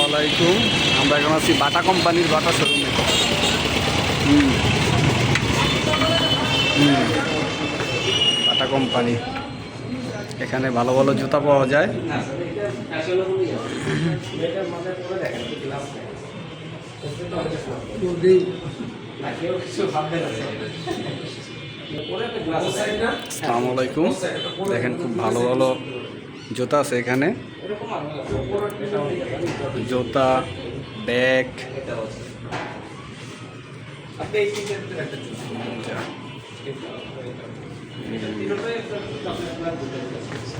আলাইকুম। আমরা এখন আছি বাটা কোম্পানির বাটা শোরুমে। বাটা কোম্পানি, এখানে ভালো ভালো জুতা পাওয়া যায়। আসসালামু আলাইকুম। দেখেন খুব ভালো ভালো জুতা আছে এখানে, জুতা, ব্যাগ।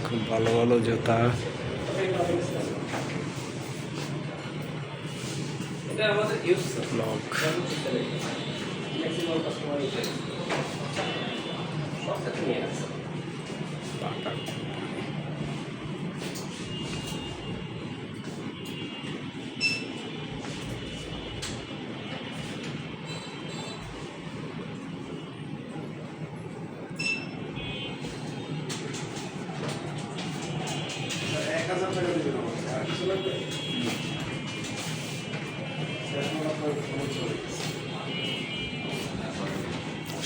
খুব ভালো ভালো জুতা। ব্লক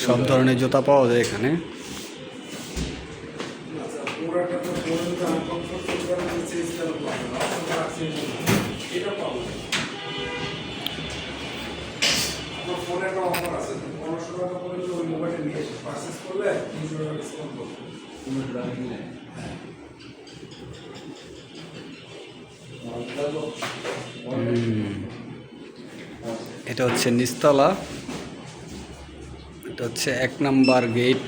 সব ধরনের জুতা পাওয়া যায় এখানে। এটা হচ্ছে নিচতলা, এটা হচ্ছে 1 নাম্বার গেট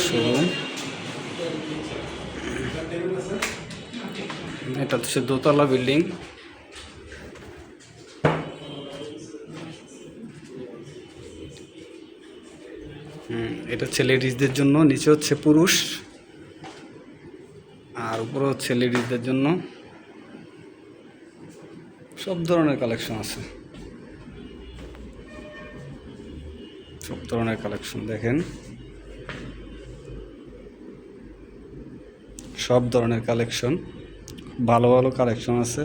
শোরুম। এটা হচ্ছে দোতলা বিল্ডিং। এটা হচ্ছে লেডিসদের জন্য, নিচে হচ্ছে পুরুষ, আর উপরে হচ্ছে লেডিসদের জন্য। সব ধরনের কালেকশন আছে, সব ধরনের কালেকশন দেখেন, সব ধরনের কালেকশন, ভালো ভালো কালেকশন আছে।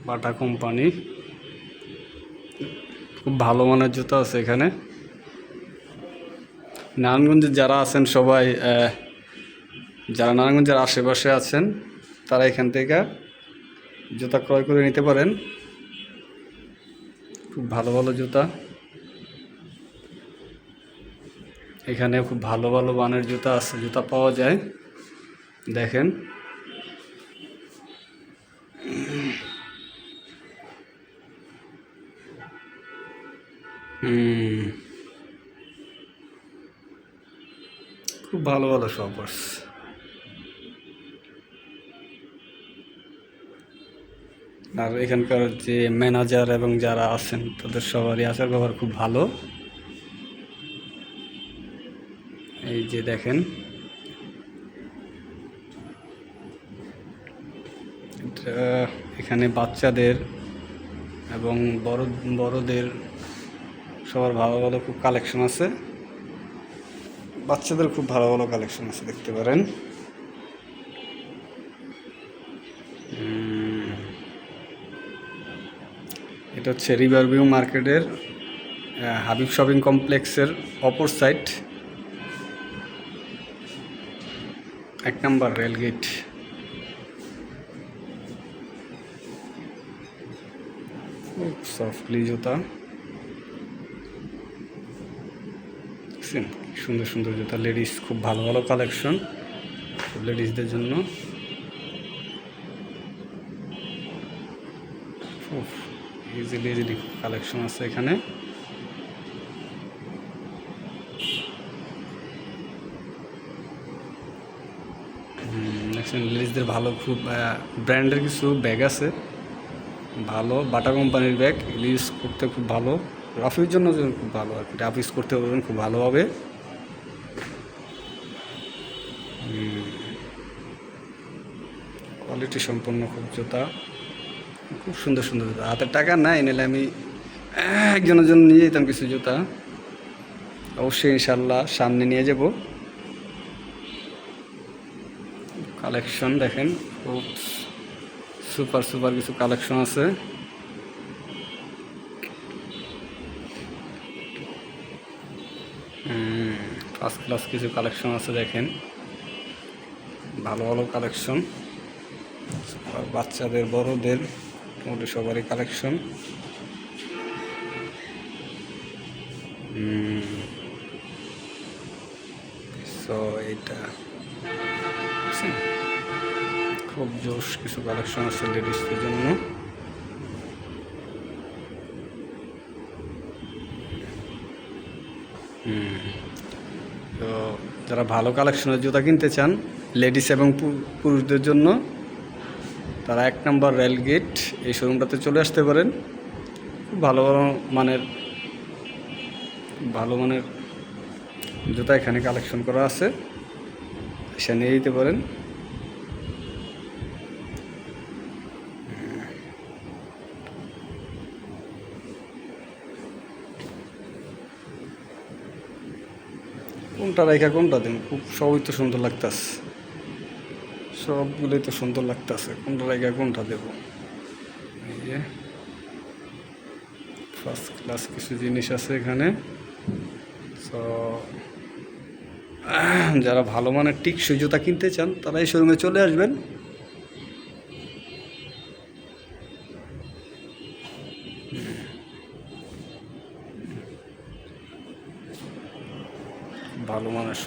বাটা কোম্পানি, খুব ভালো মানের জুতা আছে এখানে। নারায়ণগঞ্জে যারা আছেন সবাই, যারা নারায়ণগঞ্জের আশেপাশে আছেন তারা এখান থেকে জুতা ক্রয় করে নিতে পারেন। খুব ভালো ভালো জুতা এখানে, খুব ভালো ভালো মানের জুতা আছে, জুতা পাওয়া যায় দেখেন। খুব ভালো ভালো শপার্স। আর এখানকার যে ম্যানেজার এবং যারা আছেন তাদের সবারই আচার ব্যবহার খুব ভালো। এই যে দেখেন, এখানে বাচ্চাদের এবং বড়দের সবার ভালো ভালো খুব কালেকশন আছে। বাচ্চাদের খুব ভালো ভালো কালেকশন আছে, দেখতে পারেন। এটা হচ্ছে রিভারভিউ মার্কেটের হাবিব শপিং কমপ্লেক্সের অপর সাইড, 1 নাম্বার রেলগেট। খুব সফটলি জুতা, সুন্দর সুন্দর জুতা। লেডিস খুব ভালো ভালো কালেকশন লেডিসদের জন্য। ইজিলি কালেকশন আছে এখানে। লেডিসদের ভালো খুব ব্র্যান্ডের কিছু ব্যাগ আছে, ভালো বাটা কোম্পানির ব্যাগ, ইউজ করতে খুব ভালো, রাফির জন্য খুব ভালো আর কি। রাফ ইউজ করতে পারবেন খুব ভালো হবে। কোয়ালিটি সম্পন্ন খুব জুতা, খুব সুন্দর সুন্দর জুতা। হাতের টাকা নাই, নিলে আমি একজনের জন্য নিয়ে যেতাম কিছু জুতা। অবশ্যই ইনশাল্লাহ সামনে নিয়ে যাব। কালেকশন দেখেন, খুব সুপার সুপার কিছু কালেকশন আছে। ফার্স্ট ক্লাস কিছু কালেকশন আছে দেখেন, ভালো ভালো কালেকশন, বাচ্চাদের বড়দের মোটামুটি সবারই কালেকশন। সো এইটা খুব জোশ কিছু কালেকশন আছে লেডিসদের জন্য। তো যারা ভালো কালেকশনের জুতা কিনতে চান লেডিস এবং পুরুষদের জন্য, তারা 1 নম্বর রেলগেট এই শোরুমটাতে চলে আসতে পারেন। খুব ভালো মানের জুতা এখানে কালেকশন করা আছে, এসে নিয়ে যেতে পারেন। কোনটা রেখা কোনটা দিন, খুব সবই তো সুন্দর লাগতেছে, সবগুলোই তো সুন্দর লাগতেছে, কোনটা রেখা কোনটা দেব। এই যে ফার্স্ট ক্লাস কিছু জিনিস আছে এখানে। সো যারা ভালো মানের টিকসই জুতা কিনতে চান তারা এই শোরুমে চলে আসবেন। ভালো মানের